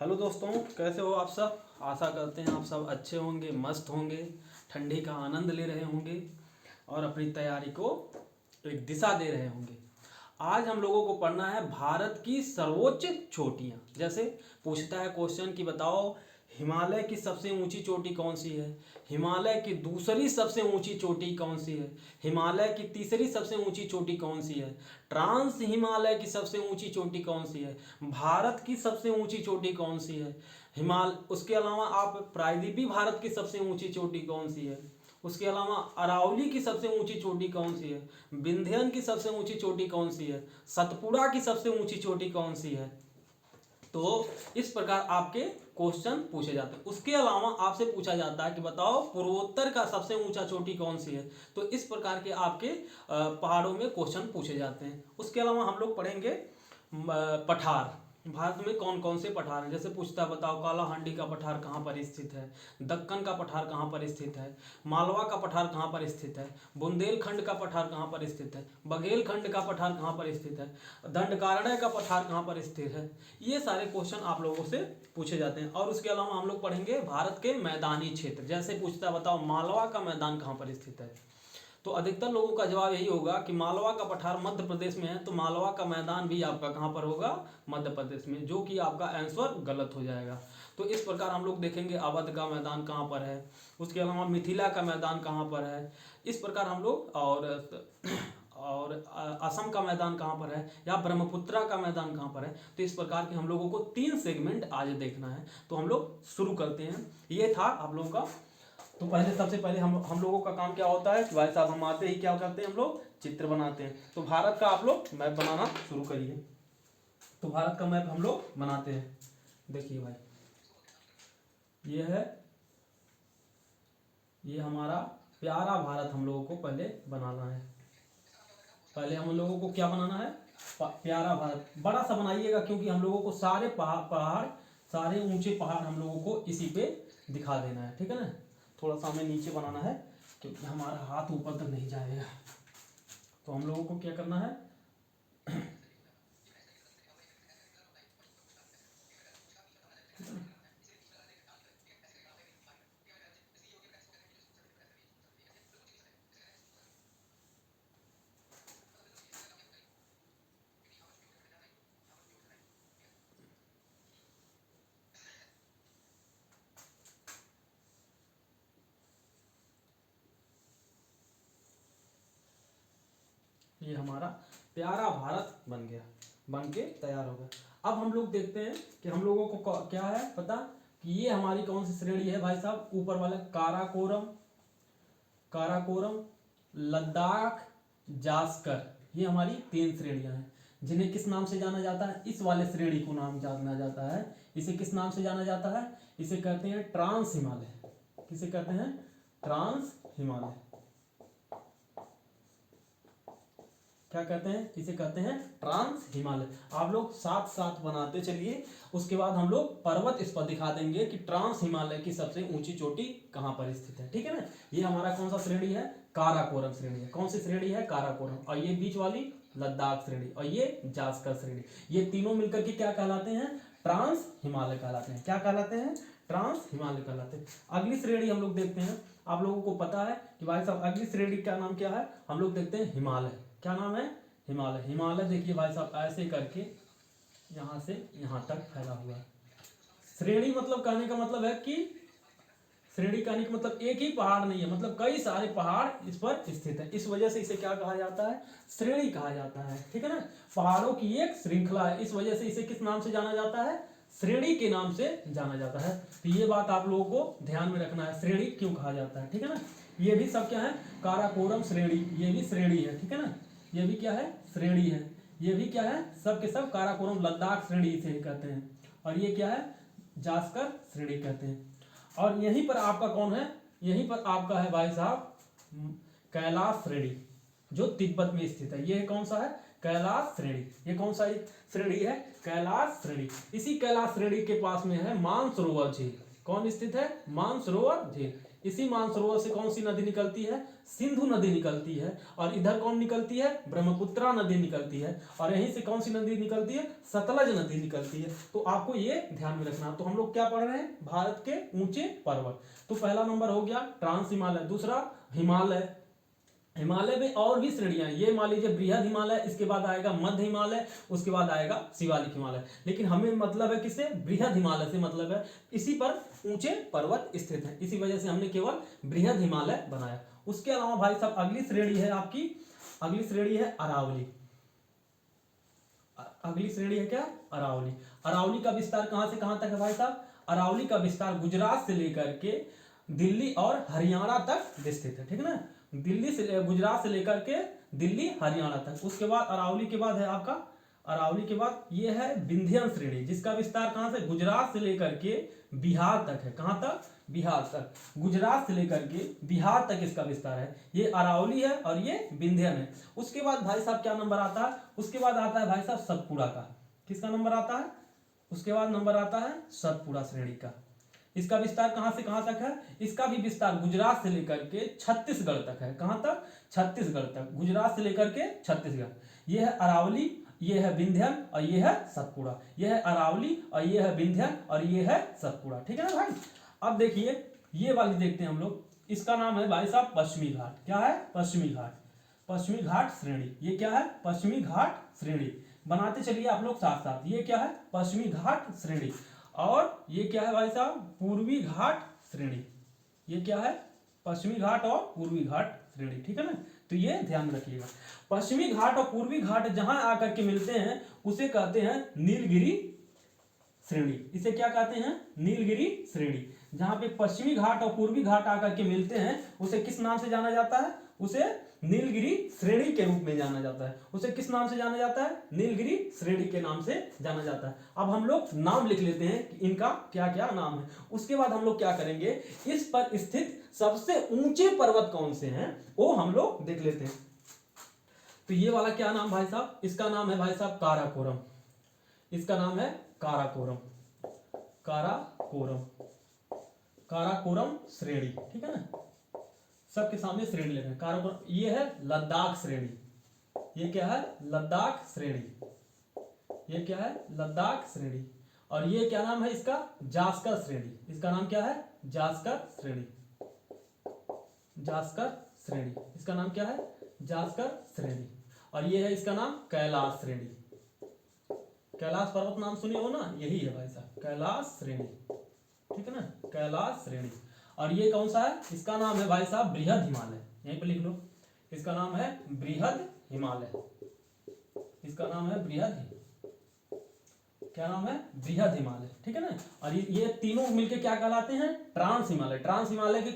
Hello दोस्तों, कैसे हो आप सब। आशा करते हैं आप सब अच्छे होंगे, मस्त होंगे, ठंडी का आनंद ले रहे होंगे और अपनी तैयारी को एक दिशा दे रहे होंगे। आज हम लोगों को पढ़ना है भारत की सर्वोच्च चोटियाँ। जैसे पूछता है क्वेश्चन कि बताओ हिमालय की सबसे ऊंची चोटी कौन सी है, हिमालय की दूसरी सबसे ऊंची चोटी कौन सी है, हिमालय की तीसरी सबसे ऊंची चोटी कौन सी है, ट्रांस हिमालय की सबसे ऊंची चोटी कौन सी है, भारत की सबसे ऊंची चोटी कौन सी है, उसके अलावा आप प्रायद्वीपीय भारत की सबसे ऊंची चोटी कौन सी है, उसके अलावा अरावली की सबसे ऊंची चोटी कौन सी है, विंध्यन की सबसे ऊंची चोटी कौन सी है, सतपुड़ा की सबसे ऊंची चोटी कौन सी है। तो इस प्रकार आपके क्वेश्चन पूछे जाते हैं। उसके अलावा आपसे पूछा जाता है कि बताओ पूर्वोत्तर का सबसे ऊंचा चोटी कौन सी है। तो इस प्रकार के आपके पहाड़ों में क्वेश्चन पूछे जाते हैं। उसके अलावा हम लोग पढ़ेंगे पठार। भारत में कौन कौन से पठार हैं। जैसे पूछता है बताओ कालाहांडी का पठार कहाँ पर स्थित है, दक्कन का पठार कहाँ पर स्थित है, मालवा का पठार कहाँ पर स्थित है, बुंदेलखंड का पठार कहाँ पर स्थित है, बघेलखंड का पठार कहाँ पर स्थित है, दंडकारण्य का पठार कहाँ पर स्थित है। ये सारे क्वेश्चन आप लोगों से पूछे जाते हैं। और उसके अलावा हम लोग पढ़ेंगे भारत के मैदानी क्षेत्र। जैसे पूछता है बताओ मालवा का मैदान कहाँ पर स्थित है। तो अधिकतर लोगों का जवाब यही होगा कि मालवा का पठार मध्य प्रदेश में है। तो मालवा का मैदान भी आपका कहाँ पर होगा, मध्य प्रदेश में, जो कि आपका आंसर गलत हो जाएगा। तो इस प्रकार हम लोग देखेंगे अवध का मैदान कहाँ पर है, उसके अलावा मिथिला का मैदान कहाँ पर है। इस प्रकार हम लोग और असम का मैदान कहाँ पर है, या ब्रह्मपुत्रा का मैदान कहाँ पर है। तो इस प्रकार के हम लोगों को 3 सेगमेंट आज देखना है। तो हम लोग शुरू करते हैं। ये था आप लोगों का। तो पहले सबसे पहले हम लोगों का काम क्या होता है कि भाई साहब हम आते ही क्या करते हैं, हम लोग चित्र बनाते हैं। तो भारत का आप लोग मैप बनाना शुरू करिए। तो भारत का मैप हम लोग बनाते हैं। देखिए भाई, ये है, ये हमारा प्यारा भारत हम लोगों को पहले बनाना है। पहले हम लोगों को क्या बनाना है, प्यारा भारत। बड़ा सा बनाइएगा क्योंकि हम लोगों को सारे पहाड़ सारे ऊंचे पहाड़ हम लोगों को इसी पे दिखा देना है। ठीक है ना। थोड़ा सा हमें नीचे बनाना है क्योंकि हमारा हाथ ऊपर तक नहीं जाएगा। तो हम लोगों को क्या करना है, ये हमारा प्यारा भारत बन गया, बन के तैयार हो गया। अब हम लोग देखते हैं कि हम लोगों को क्या है पता कि ये हमारी कौन सी श्रेणी है भाई साहब। ऊपर वाला काराकोरम, काराकोरम, लद्दाख, जास्कर, ये हमारी 3 श्रेणियां हैं। जिन्हें किस नाम से जाना जाता है, इस वाले श्रेणी को नाम जाना जाता है, इसे किस नाम से जाना जाता है, इसे कहते हैं ट्रांस हिमालय। किसे कहते हैं, ट्रांस हिमालय। क्या कहते हैं, इसे कहते हैं ट्रांस हिमालय। आप लोग साथ साथ बनाते चलिए। उसके बाद हम लोग पर्वत इस पर दिखा देंगे कि ट्रांस हिमालय की सबसे ऊंची चोटी कहां पर स्थित है। ठीक है ना। ये हमारा कौन सा श्रेणी है, काराकोरम श्रेणी है। कौन सी श्रेणी है, काराकोरम। और ये बीच वाली लद्दाख श्रेणी, और ये जास्कर श्रेणी। ये तीनों मिलकर के क्या कहलाते हैं, ट्रांस हिमालय कहलाते हैं। क्या कहलाते हैं, ट्रांस हिमालय कहलाते हैं। अगली श्रेणी हम लोग देखते हैं। आप लोगों को पता है कि भाई साहब अगली श्रेणी का नाम क्या है, हम लोग देखते हैं हिमालय। क्या नाम है, हिमालय। हिमालय देखिए भाई साहब ऐसे करके यहां से यहां तक फैला हुआ है। श्रेणी मतलब कहने का मतलब है कि श्रेणी कहने का मतलब एक ही पहाड़ नहीं है, मतलब कई सारे पहाड़ इस पर स्थित है। इस वजह से इसे क्या कहा जाता है, श्रेणी कहा जाता है। ठीक है ना। पहाड़ों की एक श्रृंखला है, इस वजह से इसे किस नाम से जाना जाता है, श्रेणी के नाम से जाना जाता है। तो ये बात आप लोगों को ध्यान में रखना है, श्रेणी क्यों कहा जाता है। ठीक है ना। ये भी सब क्या है, काराकोरम श्रेणी, ये भी श्रेणी है। ठीक है ना। ये भी क्या है, श्रेणी है। ये भी क्या है, सब के सब काराकोरम लद्दाख श्रेणी से कहते हैं। और ये क्या है, जास्कर श्रेणी कहते हैं। और यहीं पर आपका कौन है, यहीं पर आपका है भाई साहब कैलाश श्रेणी, जो तिब्बत में स्थित है। ये कौन सा है, कैलाश श्रेणी। ये कौन सा श्रेणी है, कैलाश श्रेणी। इसी कैलाश श्रेणी के पास में है मानसरोवर झील। कौन स्थित है, मानसरोवर झील। इसी मानसरोवर से कौन सी नदी निकलती है? सिंधु नदी निकलती है। और इधर कौन निकलती है? ब्रह्मपुत्रा नदी निकलती है। और यहीं से कौन सी नदी निकलती है? सतलज नदी निकलती है। तो आपको ये ध्यान में रखना। तो हम लोग क्या पढ़ रहे हैं? भारत के ऊंचे पर्वत। तो पहला नंबर हो गया ट्रांस हिमालय। दूसरा हिमालय। हिमालय में और भी श्रेणियां हैं। ये मान लीजिए बृहद हिमालय, इसके बाद आएगा मध्य हिमालय, उसके बाद आएगा शिवालिक हिमालय। लेकिन हमें मतलब है किससे? बृहद हिमालय से मतलब है। इसी पर ऊंचे पर्वत स्थित हैं, इसी वजह से हमने केवल बृहद हिमालय बनाया। उसके अलावा भाई साहब अगली श्रेणी है आपकी, अगली श्रेणी है अरावली। अगली श्रेणी है क्या? अरावली। अरावली का विस्तार कहां से कहां तक है भाई साहब? अरावली का विस्तार गुजरात से लेकर के दिल्ली और हरियाणा तक विस्तृत है। ठीक है ना? दिल्ली से, गुजरात से लेकर के दिल्ली हरियाणा तक। उसके बाद अरावली के बाद है आपका, अरावली के बाद ये है विंध्यन श्रेणी, जिसका विस्तार कहां से? गुजरात से लेकर के बिहार तक है। कहां तक? बिहार तक। गुजरात से लेकर के बिहार तक इसका विस्तार है। ये अरावली है और ये विंध्यन है। उसके बाद भाई साहब क्या नंबर आता है? उसके बाद आता है भाई साहब सतपुड़ा का। किसका नंबर आता है? उसके बाद नंबर आता है सतपुड़ा श्रेणी का। इसका विस्तार कहां से कहां तक है? इसका भी विस्तार गुजरात से लेकर के छत्तीसगढ़ तक है। कहां तक? छत्तीसगढ़ तक। गुजरात से लेकर के छत्तीसगढ़। यह है अरावली, ये है विंध्यन और ये है सतपुड़ा। यह है अरावली और ये है विंध्यन और ये है सतपुड़ा। ठीक है ना भाई? अब देखिए ये वाली देखते हैं हम लोग। इसका नाम है भाई साहब पश्चिमी घाट। क्या है? पश्चिमी घाट। पश्चिमी घाट श्रेणी। ये क्या है? पश्चिमी घाट श्रेणी। बनाते चलिए आप लोग साथ साथ। ये क्या है? पश्चिमी घाट श्रेणी। और ये क्या है भाई साहब? पूर्वी घाट श्रेणी। ये क्या है? पश्चिमी घाट और पूर्वी घाट श्रेणी। ठीक है ना? तो ये ध्यान रखिएगा। पश्चिमी घाट और पूर्वी घाट जहां आकर के मिलते हैं उसे कहते हैं नीलगिरी श्रेणी। इसे क्या कहते हैं? नीलगिरी श्रेणी। जहां पे पश्चिमी घाट और पूर्वी घाट आकर के मिलते हैं उसे किस नाम से जाना जाता है? उसे नीलगिरी श्रेणी के रूप में जाना जाता है। उसे किस नाम से जाना जाता है? नीलगिरी श्रेणी के नाम से जाना जाता है। अब हम लोग नाम लिख लेते हैं कि इनका क्या क्या नाम है। उसके बाद हम लोग क्या करेंगे? इस पर स्थित सबसे ऊंचे पर्वत कौन से हैं वो हम लोग देख लेते हैं। तो ये वाला क्या नाम भाई साहब? इसका नाम है भाई साहब काराकोरम। इसका नाम है काराकोरम। काराकोरम। काराकोरम श्रेणी। ठीक है ना? सबके सामने श्रेणी लिखें। काराकोरम। ये है लद्दाख श्रेणी। ये क्या है? लद्दाख श्रेणी। ये क्या है? लद्दाख श्रेणी। और ये क्या नाम है इसका? जास्कर श्रेणी। इसका नाम क्या है? जास्कर श्रेणी। जास्कर श्रेणी। इसका नाम क्या है? जास्कर श्रेणी। और ये है इसका नाम कैलाश श्रेणी। कैलाश पर्वत नाम सुने हो ना? यही है भाई साहब कैलाश श्रेणी। ठीक है ना? कैलाश श्रेणी। और ये कौन सा है? इसका नाम है भाई साहब बृहद हिमालय। यहीं पे लिख लो। इसका नाम है बृहद हिमालय। इसका नाम है बृहद, क्या नाम है? बृहद हिमालय। ठीक है ना? और ये तीनों मिलके क्या कहलाते हैं? ट्रांस हिमालय। ट्रांस हिमालय के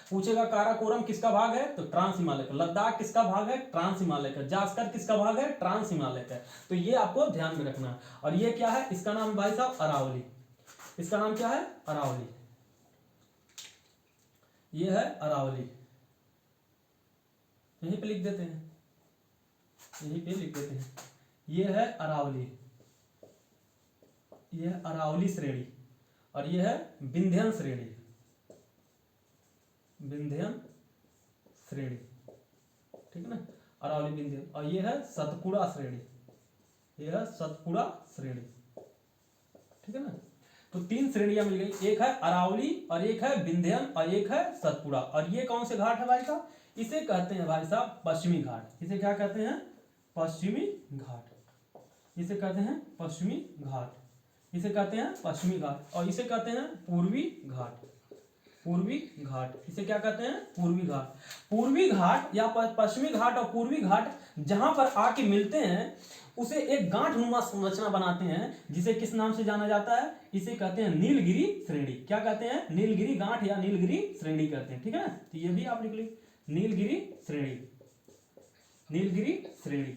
पूछेगा काराकोरम किसका भाग है? तो ट्रांस हिमालय का। लद्दाख किसका भाग है? ट्रांस हिमालय का। जास्कर किसका भाग है? ट्रांस हिमालय का। तो ये आपको ध्यान में रखना है। और ये क्या है? इसका नाम भाई साहब अरावली। इसका नाम क्या है? अरावली। ये है अरावली। यहीं पे लिख देते हैं। यहीं पे लिख देते हैं। ये है अरावली। ये है अरावली श्रेणी। और ये है विंध्यन श्रेणी। विंध्यन श्रेणी। ठीक है ना? अरावली विंध्यन। और ये है सतपुड़ा श्रेणी। ये है सतपुड़ा श्रेणी। ठीक है ना? तो तीन श्रेणियां मिल गई। एक है अरावली और एक है विंध्यन और एक है सतपुड़ा। और ये कौन से घाट है भाई साहब? इसे कहते हैं भाई साहब पश्चिमी घाट। इसे क्या कहते हैं? पश्चिमी घाट। इसे कहते हैं पश्चिमी घाट। इसे कहते हैं पश्चिमी घाट। और इसे कहते हैं पूर्वी घाट। पूर्वी घाट। इसे क्या कहते हैं? पूर्वी घाट। पूर्वी घाट या पश्चिमी घाट और पूर्वी घाट जहां पर आके मिलते हैं उसे एक गांठनुमा संरचना बनाते हैं, जिसे किस नाम से जाना जाता है? इसे कहते हैं नीलगिरी श्रेणी। क्या कहते हैं? नीलगिरी गांठ या नीलगिरी श्रेणी कहते हैं। ठीक है ना? तो ये भी आप लिख लीजिए, नीलगिरी श्रेणी। नीलगिरी श्रेणी।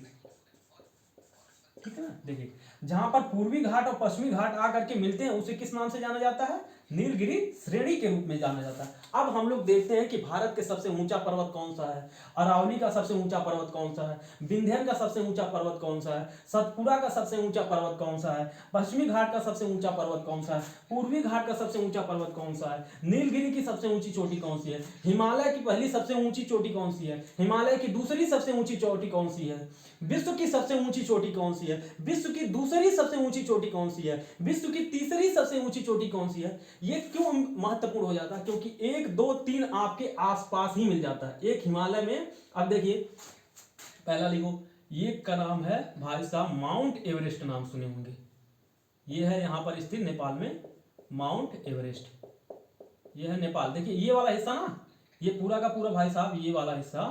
ठीक है ना? देखिए जहां पर पूर्वी घाट और पश्चिमी घाट आकर के मिलते हैं उसे किस नाम से जाना जाता है? नीलगिरी श्रेणी के रूप में जाना जाता है। अब हम लोग देखते हैं कि भारत के सबसे ऊंचा पर्वत कौन सा है, अरावली का सबसे ऊंचा पर्वत कौन सा है, विंध्य का सबसे ऊंचा पर्वत कौन सा है, सतपुड़ा का सबसे ऊंचा पर्वत कौन सा है, पश्चिमी घाट का सबसे ऊंचा पर्वत कौन सा है, पूर्वी घाट का सबसे ऊंचा पर्वत कौन सा है, नीलगिरी की सबसे ऊंची चोटी कौन सी है, हिमालय की पहली सबसे ऊंची चोटी कौन सी है, हिमालय की दूसरी सबसे ऊंची चोटी कौन सी है, विश्व की सबसे ऊंची चोटी कौन सी है, विश्व की दूसरी सबसे ऊंची चोटी कौन सी है, विश्व की तीसरी सबसे ऊंची चोटी कौन सी है। ये क्यों महत्वपूर्ण हो जाता है? क्योंकि 1 2 3 आपके आसपास ही मिल जाता है। एक हिमालय में, अब देखिए पहला लिखो, ये का नाम है भाई साहब माउंट एवरेस्ट, नाम सुने होंगे। ये है यहां पर स्थित नेपाल में माउंट एवरेस्ट। ये है नेपाल। देखिए ये वाला हिस्सा ना, ये पूरा का पूरा भाई साहब, ये वाला हिस्सा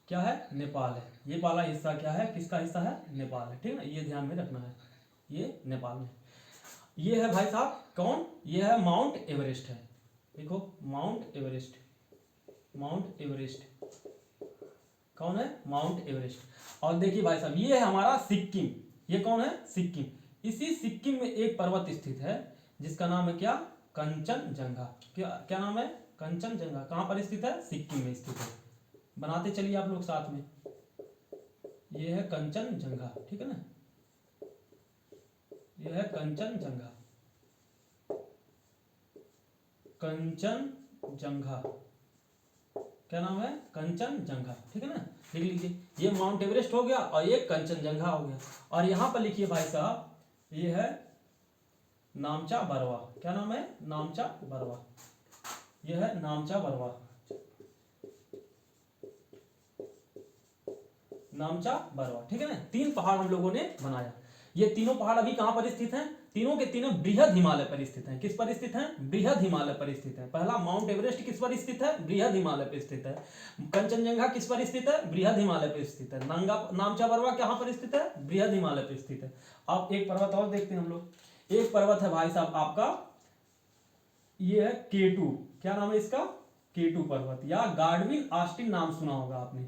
क्या है? नेपाल है। ये वाला हिस्सा क्या है? किसका हिस्सा है? नेपाल है। ठीक है, ये ध्यान में रखना है, ये नेपाल में। ये है भाई साहब कौन? ये है माउंट एवरेस्ट है। देखो माउंट एवरेस्ट, माउंट एवरेस्ट कौन है? Mount Everest. और देखिए भाई साहब ये है हमारा सिक्किम। ये कौन है? सिक्किम। इसी सिक्किम में एक पर्वत स्थित है जिसका नाम है क्या? कंचनजंगा। क्या क्या नाम है? कंचनजंगा। कहां पर स्थित है? सिक्किम में स्थित है। बनाते चलिए आप लोग साथ में। ये है कंचनजंगा, ठीक है ना, ये है कंचनजंगा, कंचनजंगा। क्या नाम है? कंचनजंगा, ठीक है ना, लिख लीजिए। ये माउंट एवरेस्ट हो गया और ये कंचनजंगा हो गया। और यहां पर लिखिए भाई साहब, ये है नामचा बरवा। क्या नाम है? नामचा बरवा। ये है नामचा बरवा, नामचा बरवा, ठीक है ना। 3 पहाड़ हम लोगों ने बनाया। ये तीनों पहाड़ अभी कहां पर स्थित हैं? तीनों के तीनों बृहद हिमालय पर स्थित हैं। किस पर स्थित हैं? बृहद हिमालय पर स्थित है। पहला माउंट एवरेस्ट किस पर स्थित है? बृहद हिमालय पर स्थित है। कंचनजंगा किस पर स्थित है? बृहद हिमालय पर स्थित है। नामचा बरवा कहां पर स्थित है? बृहद हिमालय पर स्थित है। अब एक पर्वत और देखते हैं हम लोग। एक पर्वत है भाई साहब आपका, ये है केटू। क्या नाम है इसका? केटू पर्वत, या गाडविन ऑस्टिन नाम सुना होगा आपने।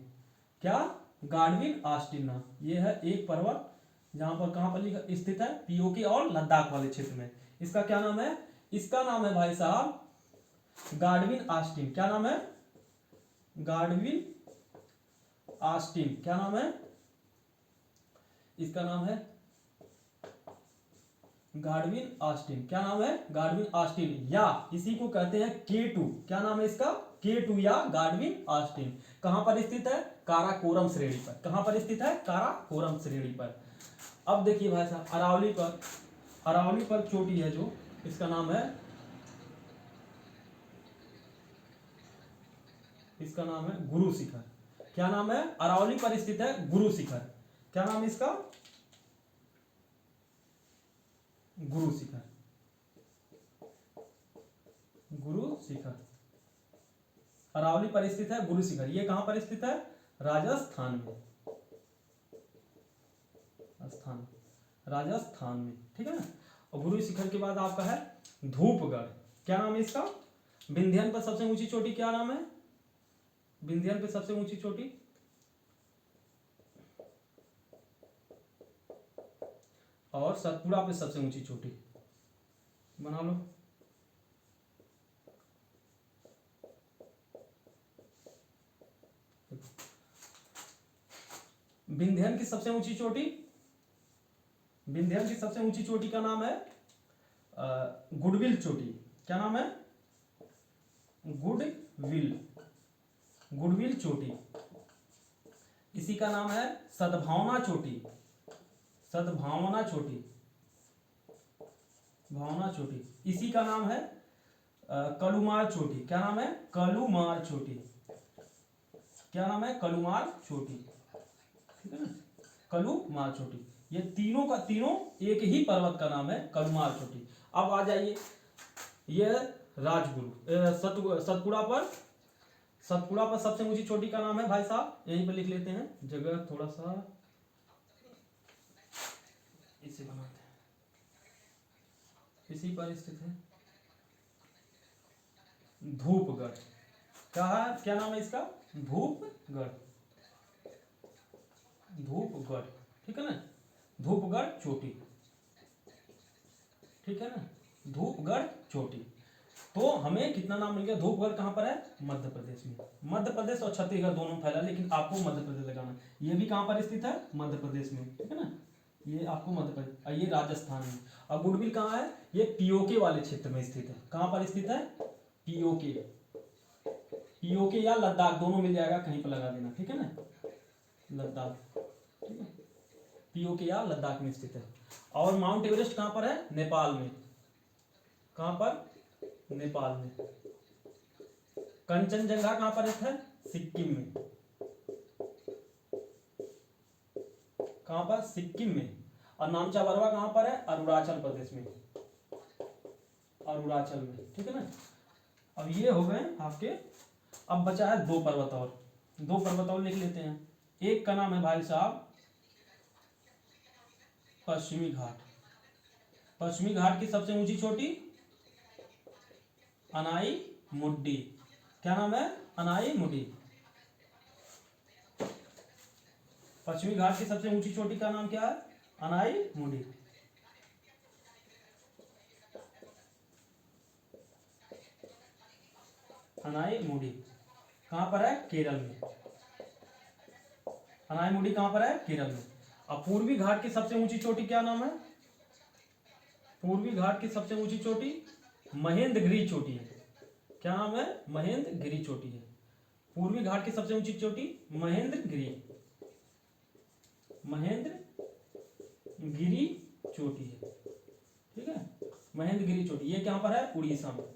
क्या? गाडविन ऑस्टिन नाम। ये है एक पर्वत जहां पर कहां पर स्थित है? पीओके और लद्दाख वाले क्षेत्र में। इसका क्या नाम है? इसका नाम है भाई साहब गाडविन ऑस्टिन। क्या नाम है? गाडविन ऑस्टिन। क्या नाम है? इसका नाम है गाडविन ऑस्टिन। क्या नाम है? गाडविन ऑस्टिन, या इसी को कहते हैं केटू। क्या नाम है इसका? केटू या गाडविन ऑस्टिन। कहां पर स्थित है? काराकोरम श्रेणी पर। कहां पर स्थित है? काराकोरम श्रेणी पर। अब देखिए भाई साहब अरावली पर चोटी है जो, इसका नाम है, इसका नाम है गुरु शिखर। क्या नाम है? अरावली पर स्थित है गुरु शिखर। क्या नाम है इसका? गुरु शिखर, गुरु शिखर। अरावली पर स्थित है गुरु शिखर। ये कहां पर स्थित है? राजस्थान में, राजस्थान में, ठीक है ना। और गुरु शिखर के बाद आपका है धूपगढ़। क्या नाम है इसका? विंध्यन पर सबसे ऊंची चोटी क्या नाम है? विंध्यन पे सबसे ऊंची चोटी, और सतपुड़ा पे सबसे ऊंची चोटी। बना लो। विंध्यन की सबसे ऊंची चोटी, विंध्यन की सबसे ऊंची चोटी का नाम है गुडविल चोटी। क्या नाम है? गुडविल, गुडविल चोटी। इसी का नाम है सद्भावना चोटी, सद्भावना चोटी, भावना चोटी। इसी का नाम है कलुमार चोटी। क्या नाम है? कलुमार चोटी। क्या नाम है? कलुमार चोटी, ठीक है ना, कलुमार चोटी। ये तीनों का तीनों एक ही पर्वत का नाम है, कलुमार चोटी। अब आ जाइए, ये राजगुरु सतपुड़ा पर सबसे ऊंची चोटी का नाम है भाई साहब, यहीं पर लिख लेते हैं, जगह थोड़ा सा इसे बनाते हैं, इसी पर स्थित है धूपगढ़। क्या है? क्या नाम है इसका? धूपगढ़, धूपगढ़, ठीक है ना, धूपगढ़ चोटी। ठीक है ना, धूपगढ़ चोटी। तो हमें कितना नाम मिल गया, धूपगढ़ कहाँ पर है, मध्य प्रदेश में। मध्य प्रदेश और छत्तीसगढ़ दोनों फैला, लेकिन आपको मध्य प्रदेश लगाना। ये भी कहाँ पर स्थित है, मध्य प्रदेश में, ठीक है ना, ये आपको मध्य प्रदेश, और ये राजस्थान में। और गुडविल कहाँ है, ये पीओके वाले क्षेत्र में स्थित है। कहाँ पर स्थित है, पीओके, पीओके या लद्दाख दोनों मिल जाएगा, कहीं पर लगा देना, ठीक है ना, लद्दाख, ठीक है, पीओके या लद्दाख में स्थित है। और माउंट एवरेस्ट कहाँ पर है, नेपाल में। कहाँ पर, नेपाल में। कंचनजंगा कहाँ पर है, सिक्किम में। कहाँ पर, सिक्किम में। और नामचा बरवा कहाँ पर है, अरुणाचल प्रदेश में, अरुणाचल में, ठीक है ना। अब ये हो गए आपके। अब बचा है दो पर्वत और, दो पर्वत और लिख लेते हैं। एक का नाम है भाई साहब पश्चिमी घाट। पश्चिमी घाट की सबसे ऊंची चोटी अनाई मुड्डी। क्या नाम है, अनाई मुड्डी। पश्चिमी घाट की सबसे ऊंची चोटी का नाम क्या है, अनाई मुड्डी। अनाई मुडी कहाँ पर है, केरल में। अनाई मुडी कहाँ पर है, केरल में। अब पूर्वी घाट की सबसे ऊंची चोटी क्या नाम है, पूर्वी घाट की सबसे ऊंची चोटी महेंद्रगिरी चोटी है। क्या नाम है, महेंद्रगिरी चोटी है। पूर्वी घाट की सबसे ऊंची चोटी महेंद्रगिरी, महेंद्रगिरी चोटी है, ठीक है, महेंद्रगिरी चोटी। ये कहाँ पर है, उड़ीसा में,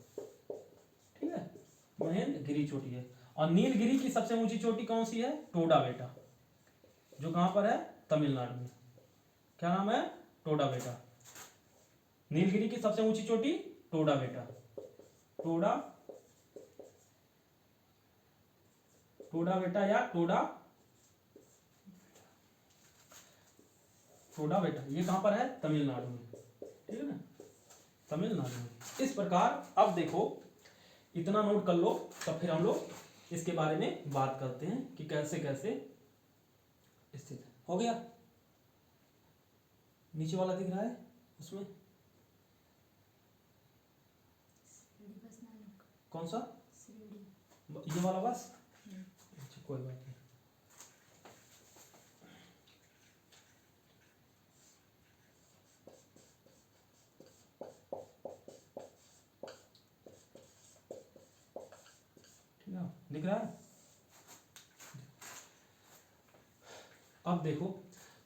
ठीक है, महेंद्रगिरी चोटी है। और नीलगिरी की सबसे ऊंची चोटी कौन सी है, टोडा बेटा, जो कहां पर है, तमिलनाडु में। क्या नाम है, टोडा बेटा। नीलगिरी की सबसे ऊंची चोटी टोडा बेटा, टोडा, टोडा बेटा या टोडा, टोडा बेटा। ये कहां पर है, तमिलनाडु में, ठीक है ना, तमिलनाडु में। इस प्रकार अब देखो, इतना नोट कर लो, तब फिर हम लोग इसके बारे में बात करते हैं कि कैसे कैसे स्थित है। हो गया, नीचे वाला दिख रहा है उसमें, कौन सा, ये वाला बस, अच्छा कोई बात नहीं। दिख रहा है। अब देखो,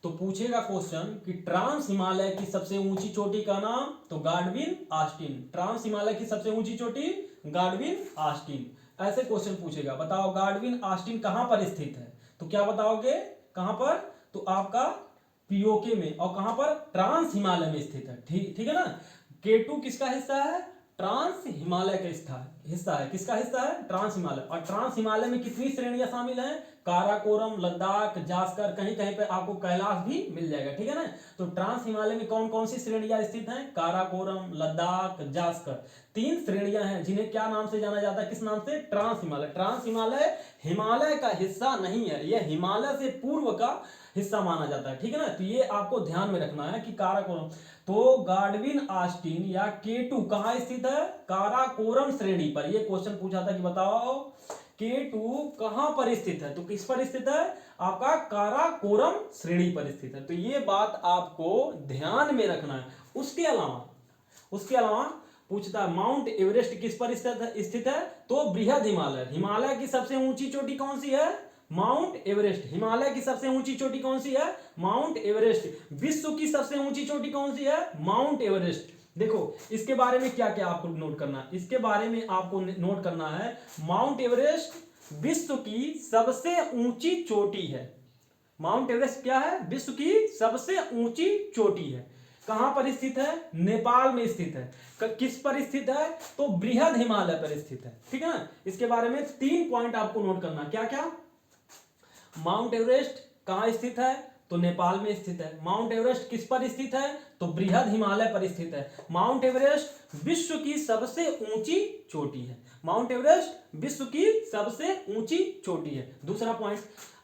तो पूछेगा क्वेश्चन कि ट्रांस हिमालय की सबसे ऊंची चोटी का नाम, तो गाडविन आस्टिन। ट्रांस हिमालय की सबसे ऊंची चोटी गाडविन आस्टिन, ऐसे क्वेश्चन पूछेगा। बताओ गाडविन आस्टिन कहां पर स्थित है, तो क्या बताओगे, कहां पर, तो आपका पीओके में। और कहां पर, ट्रांस हिमालय में स्थित है, ठीक है ना। K2 किसका हिस्सा है, ट्रांस हिमालय का हिस्सा है। किसका हिस्सा है, ट्रांस हिमालय। और ट्रांस हिमालय में कितनी श्रेणियां शामिल हैं, काराकोरम, लद्दाख, जास्कर, कहीं कहीं पे आपको कैलाश भी मिल जाएगा, ठीक है ना। तो ट्रांस हिमालय में कौन कौन सी श्रेणियां स्थित हैं, काराकोरम, लद्दाख, जास्कर, 3 श्रेणियां हैं, जिन्हें क्या नाम से जाना जाता है, किस नाम से, ट्रांस हिमालय। ट्रांस हिमालय हिमालय का हिस्सा नहीं है, यह हिमालय से पूर्व का हिस्सा माना जाता है, ठीक है ना। तो ये आपको ध्यान में रखना है कि काराकोरम, तो गाडविन आस्टिन या K2 कहां स्थित है, काराकोरम श्रेणी पर। ये क्वेश्चन पूछा था कि बताओ K2 कहां पर स्थित है, तो किस पर स्थित है, आपका काराकोरम श्रेणी पर स्थित है। तो ये बात आपको ध्यान में रखना है। उसके अलावा पूछता है माउंट एवरेस्ट किस पर स्थित है, तो बृहद हिमालय। हिमालय की सबसे ऊंची चोटी कौन सी है, माउंट एवरेस्ट। हिमालय की सबसे ऊंची चोटी कौन सी है, माउंट एवरेस्ट। विश्व की सबसे ऊंची चोटी कौन सी है, माउंट एवरेस्ट। देखो इसके बारे में क्या क्या आपको नोट करना है, इसके बारे में आपको नोट करना है, माउंट एवरेस्ट विश्व की सबसे ऊंची चोटी है। माउंट एवरेस्ट क्या है, विश्व की सबसे ऊंची चोटी है। कहां पर स्थित है, नेपाल में स्थित है। किस पर स्थित है, तो बृहद हिमालय पर स्थित है, ठीक है ना। इसके बारे में 3 पॉइंट आपको नोट करना, क्या क्या, माउंट एवरेस्ट कहां स्थित है, तो नेपाल में स्थित है। माउंट एवरेस्ट किस पर स्थित है, तो बृहद हिमालय पर स्थित है। माउंट एवरेस्ट विश्व की सबसे ऊंची चोटी है। माउंट एवरेस्ट विश्व की सबसे ऊंची चोटी है। दूसरा पॉइंट,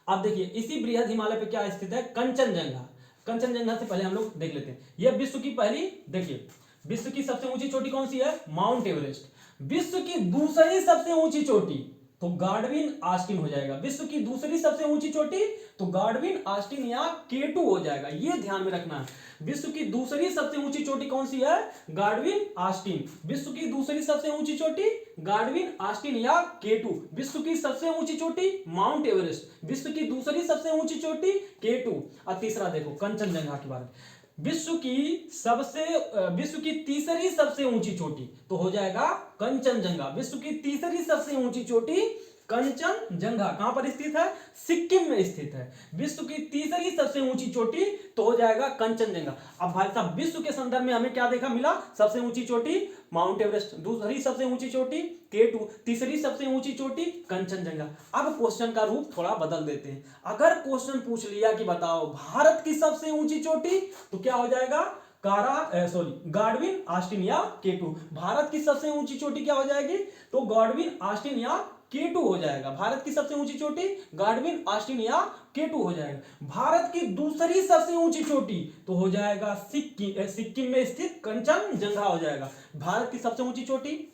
अब देखिए इसी बृहद हिमालय पे क्या स्थित है, कंचनजंगा। कंचनजंगा से पहले हम लोग देख लेते हैं, यह विश्व की पहली, देखिए विश्व की सबसे ऊंची चोटी कौन सी है? Mount Everest. विश्व की दूसरी सबसे ऊंची चोटी तो गार्डविन ऑस्टिन हो जाएगा। विश्व की दूसरी सबसे ऊंची चोटी तो गार्डविन ऑस्टिन या K2 हो जाएगा, ये ध्यान में रखना है। विश्व की दूसरी सबसे ऊंची चोटी कौन सी है? Godwin Austin. विश्व की दूसरी सबसे ऊंची चोटी गार्डविन ऑस्टिन या K2। विश्व की सबसे ऊंची चोटी माउंट एवरेस्ट। विश्व की दूसरी सबसे ऊंची चोटी K2। और तीसरा देखो कंचनजंगा के बारे में। विश्व की तीसरी सबसे ऊंची चोटी तो हो जाएगा कंचनजंगा। विश्व की तीसरी सबसे ऊंची चोटी कंचनजंगा कहां पर स्थित है? सिक्किम में स्थित है। विश्व की तीसरी सबसे ऊंची चोटी तो हो जाएगा कंचनजंगा। अब भाई साहब विश्व के संदर्भ में हमें क्या देखा मिला? सबसे ऊंची चोटी माउंट एवरेस्ट, दूसरी सबसे ऊंची चोटी K2, तीसरी सबसे ऊंची चोटी कंचनजंगा। अब क्वेश्चन का रूप थोड़ा बदल देते हैं। अगर क्वेश्चन पूछ लिया कि बताओ भारत की सबसे ऊंची चोटी तो क्या हो जाएगा? गार्डविन ऑस्टिन या K2। भारत की सबसे ऊंची चोटी क्या हो जाएगी? तो गार्डविन ऑस्टिन या K2 हो जाएगा। भारत की सबसे ऊंची चोटी गार्डविन ऑस्टिन या K2 हो जाएगा। भारत की दूसरी सबसे ऊंची चोटी तो हो जाएगा सिक्किम में स्थित कंचनजंगा हो जाएगा। भारत की सबसे ऊंची चोटी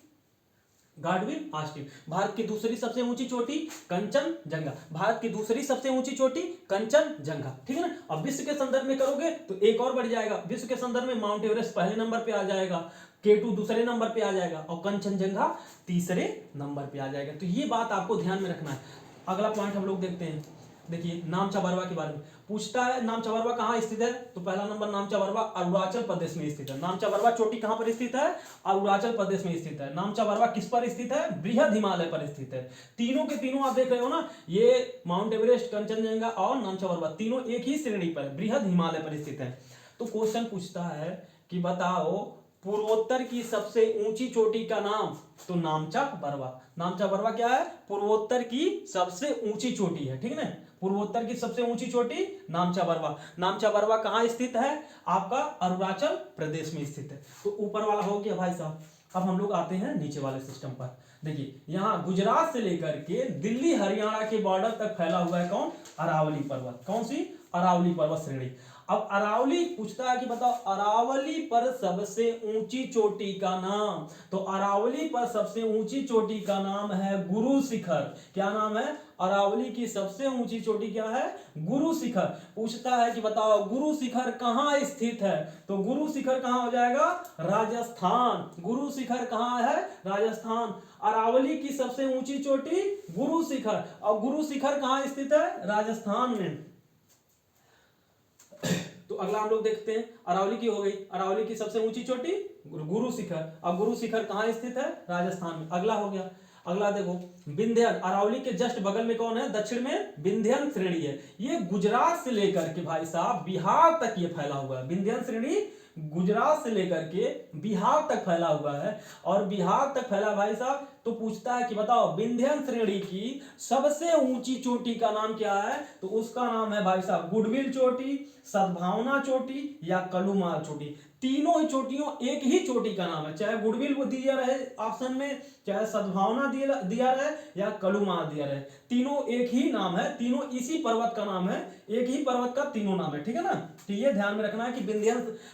गार्डविन ऑस्टिन, भारत की दूसरी सबसे ऊंची चोटी कंचनजंगा, भारत की दूसरी सबसे ऊंची चोटी कंचनजंगा, ठीक है ना। अब विश्व के संदर्भ में करोगे तो एक और बढ़ जाएगा। विश्व के संदर्भ में माउंट एवरेस्ट पहले नंबर पे आ जाएगा, K2 दूसरे नंबर पे आ जाएगा और कंचनजंगा तीसरे नंबर पे आ जाएगा। तो ये बात आपको ध्यान में रखना है। अगला पॉइंट हम लोग देखते हैं। देखिए नामचा बरवा के बारे में पूछता है। नामचा बरवा कहाँ स्थित है? तो पहला नंबर नामचा बरवा अरुणाचल प्रदेश में स्थित है। नामचा बरवा चोटी कहाँ पर स्थित है? अरुणाचल प्रदेश में स्थित है। नामचा बरवा किस पर स्थित है? बृहद हिमालय पर स्थित है। तीनों के तीनों आप देख रहे हो ना, ये माउंट एवरेस्ट, कंचनजंगा और नामचा बरवा तीनों एक ही श्रेणी पर है, बृहद हिमालय पर स्थित है। तो क्वेश्चन पूछता है कि बताओ पूर्वोत्तर की सबसे ऊंची चोटी का नाम, तो नामचा बरवा। नामचा बरवा क्या है? पूर्वोत्तर की सबसे ऊंची चोटी है, ठीक है ना। पूर्वोत्तर की सबसे ऊंची चोटी नामचा बरवा। नामचा बरवा कहाँ स्थित है? आपका अरुणाचल प्रदेश में स्थित है। तो ऊपर वाला हो गया भाई साहब। अब हम लोग आते हैं नीचे वाले सिस्टम पर। देखिए यहाँ गुजरात से लेकर के दिल्ली हरियाणा के बॉर्डर तक फैला हुआ है कौन? अरावली पर्वत। कौन सी? अरावली पर्वत श्रेणी। अब अरावली पूछता है कि बताओ अरावली पर सबसे ऊंची चोटी का नाम, तो अरावली पर सबसे ऊंची चोटी का नाम है गुरु शिखर। क्या नाम है? अरावली की सबसे ऊंची चोटी क्या है? गुरु शिखर। पूछता है कि बताओ गुरु शिखर कहाँ स्थित है, तो गुरु शिखर कहाँ हो जाएगा? राजस्थान। गुरु शिखर कहाँ है? राजस्थान। अरावली की सबसे ऊंची चोटी गुरु शिखर, और गुरु शिखर कहाँ स्थित है? राजस्थान में। तो अगला हम लोग देखते हैं। अरावली की हो गई, अरावली की सबसे ऊंची चोटी गुरु शिखर, और गुरु शिखर कहाँ स्थित है? राजस्थान में। अगला हो गया। अगला देखो विंध्यन, अरावली के जस्ट बगल में कौन है? दक्षिण में विंध्यन श्रेणी है। ये गुजरात से लेकर के भाई साहब बिहार तक ये फैला हुआ है। विंध्यन श्रेणी गुजरात से लेकर के बिहार तक फैला हुआ है, और बिहार तक फैला भाई साहब। तो पूछता है कि बताओ विंध्यन श्रेणी की सबसे ऊंची चोटी का नाम क्या है, तो उसका नाम है भाई साहब गुडविल चोटी, सद्भावना चोटी या कलुमार चोटी। तीनों ही चोटियों एक ही चोटी का नाम है, चाहे गुडविल को दिया रहे ऑप्शन में, चाहे सद्भावना दिया रहे या कलुमार दिया रहे, तीनों एक ही नाम है, तीनों इसी पर्वत का नाम है, एक ही पर्वत का तीनों नाम है, ठीक है ना। तो ये ध्यान में रखना है कि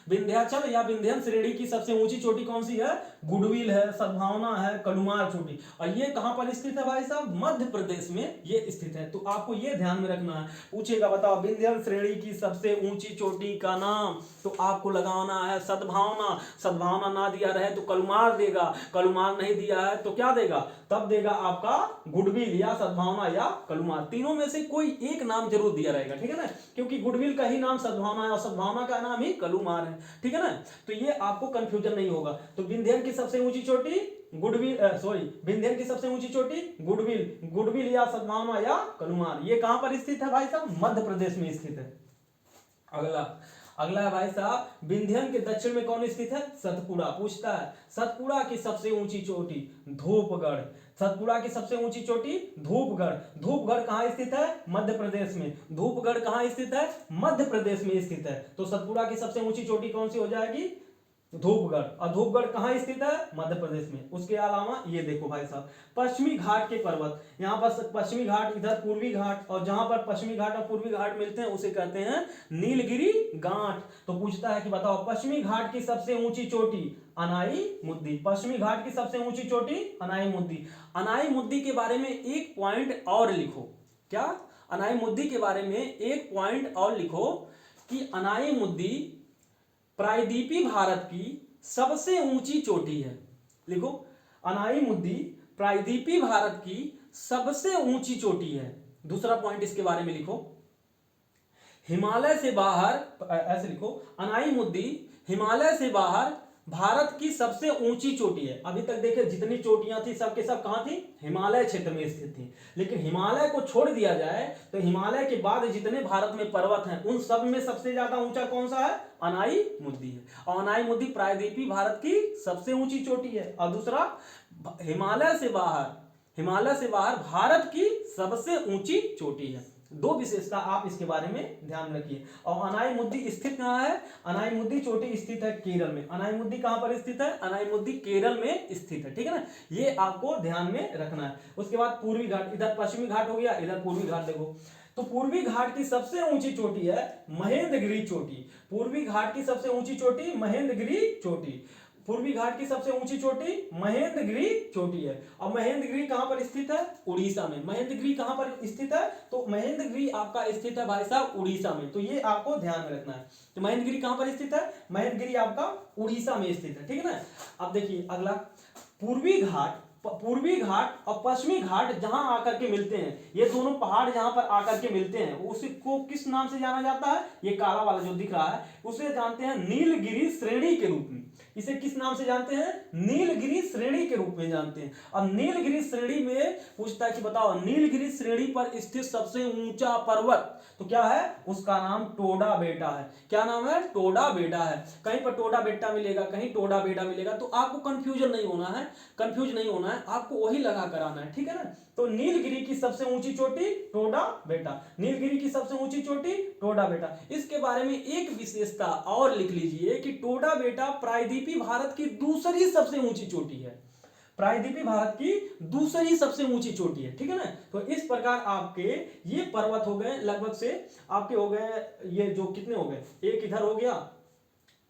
विंध्याचल या विंध्यन श्रेणी की सबसे ऊंची चोटी कौन सी है? गुडविल है, सद्भावना है, कलुमार चोटी। और ये कहां पर स्थित है भाई साहब? मध्य प्रदेश में ये स्थित है। तो आपको ये ध्यान में रखना है। पूछेगा बताओ विंध्यन श्रेणी की सबसे ऊंची चोटी का नाम, तो आपको लगाना है सद्भावना। सद्भावना ना दिया रहे तो कलुमार देगा, कलुमार नहीं दिया है तो क्या देगा? तब देगा आपका गुडविल या सद्भावना या कलुमार। तीनों में से कोई एक नाम जरूर दिया रहेगा, ठीक है ना, क्योंकि गुडविल का ही नाम सद्भावना है और सद्भावना का नाम ही कलुमार है, ठीक है ना। तो ये आपको कंफ्यूजन नहीं होगा। तो विंध्यन की सबसे ऊंची चोटी विंध्यन की सबसे ऊंची चोटी गुडविल या सद्भावना या कलुमार। ये कहां पर स्थित है भाई साहब? मध्य प्रदेश में स्थित है। अगला है भाई साहब विंध्यन के दक्षिण में कौन स्थित है? सतपुड़ा। पूछता है सतपुड़ा की सबसे ऊंची चोटी धूपगढ़। सतपुड़ा की सबसे ऊंची चोटी धूपगढ़। धूपगढ़ कहाँ स्थित है? मध्य प्रदेश में। धूपगढ़ कहाँ स्थित है? मध्य प्रदेश में स्थित है। तो सतपुड़ा की सबसे ऊंची चोटी कौन सी हो जाएगी? धूपगढ़। और धूपगढ़ कहाँ स्थित है? मध्य प्रदेश में। उसके अलावा ये देखो भाई साहब, पश्चिमी घाट के पर्वत, यहाँ पर पश्चिमी घाट, इधर पूर्वी घाट, और जहां पर पश्चिमी घाट और पूर्वी घाट मिलते हैं उसे कहते हैं नीलगिरी गांठ। तो पूछता है कि बताओ पश्चिमी घाट की सबसे ऊंची चोटी अनाई मुद्दी। पश्चिमी घाट की सबसे ऊंची चोटी अनाई मुद्दी। अनाई मुद्दी के बारे में एक पॉइंट और लिखो। क्या? अनाई मुद्दी के बारे में एक पॉइंट और लिखो कि अनाई मुद्दी प्रायद्वीपीय भारत की सबसे ऊंची चोटी है। लिखो, अनाई मुद्दी प्रायद्वीपीय भारत की सबसे ऊंची चोटी है। दूसरा पॉइंट इसके बारे में लिखो, हिमालय से बाहर, ऐसे लिखो, अनाई मुद्दी हिमालय से बाहर भारत की सबसे ऊंची चोटी है। अभी तक देखिए जितनी चोटियां थी सब के सब कहां थी? हिमालय क्षेत्र में स्थित थी। लेकिन हिमालय को छोड़ दिया जाए तो हिमालय के बाद जितने भारत में पर्वत हैं उन सब में सबसे ज्यादा ऊंचा कौन सा है? अनाई मुद्दी है। और अनाई मुद्दी प्रायद्वीपीय भारत की सबसे ऊंची चोटी है। और दूसरा, हिमालय से बाहर भारत की सबसे ऊंची चोटी है। दो विशेषता आप इसके बारे में ध्यान रखिए। और अनाई मुद्दी स्थित कहाँ है? अनाई मुद्दी चोटी स्थित है केरल में। अनाई मुद्दी कहाँ पर स्थित है? अनाई मुद्दी केरल में स्थित है। ठीक है ना, ये आपको ध्यान में रखना है। उसके बाद पूर्वी घाट, इधर पश्चिमी घाट हो गया, इधर पूर्वी घाट देखो। तो पूर्वी घाट की सबसे ऊंची चोटी है महेंद्रगिरी चोटी। पूर्वी घाट की सबसे ऊंची चोटी महेंद्रगिरी चोटी। पूर्वी घाट की सबसे ऊंची चोटी महेंद्रगिरी चोटी है। और महेंद्रगिरी कहां पर स्थित है? उड़ीसा में। महेंद्रगिरी कहां पर स्थित है? तो महेंद्रगिरी आपका स्थित है भाई साहब उड़ीसा में। तो ये आपको ध्यान में रखना है। तो महेंद्रगिरी कहां पर स्थित है? महेंद्रगिरी आपका उड़ीसा में स्थित है। ठीक है ना। अब देखिए अगला, पूर्वी घाट और पश्चिमी घाट जहां आकर के मिलते हैं, ये दोनों पहाड़ जहां पर आकर के मिलते हैं उसको किस नाम से जाना जाता है? ये काला वाला जो दिख रहा है उसे जानते हैं नीलगिरी श्रेणी के रूप में। इसे किस नाम से जानते हैं? नीलगिरी श्रेणी के रूप में जानते हैं। अब नीलगिरी श्रेणी में पूछता है कि बताओ नीलगिरी श्रेणी पर स्थित सबसे ऊंचा पर्वत तो क्या है? उसका नाम टोडा बेटा है। क्या नाम है? टोडा बेटा है। कहीं पर टोडा बेटा मिलेगा, कहीं टोडा बेटा मिलेगा, तो आपको कंफ्यूज नहीं होना है, आपको वही लगा कर आना है। ठीक है ना। तो नीलगिरी की सबसे ऊंची चोटी टोडा बेटा। नीलगिरी की सबसे ऊंची चोटी टोडा बेटा। इसके बारे में एक विशेषता और लिख लीजिए कि टोडा बेटा प्रायद्वीपीय भारत की दूसरी सबसे ऊंची चोटी है। प्रायद्वीपीय भारत की दूसरी सबसे ऊंची चोटी है। ठीक है ना। तो इस प्रकार आपके ये पर्वत हो गए, लगभग से आपके हो गए, ये जो कितने हो गए, एक इधर हो गया,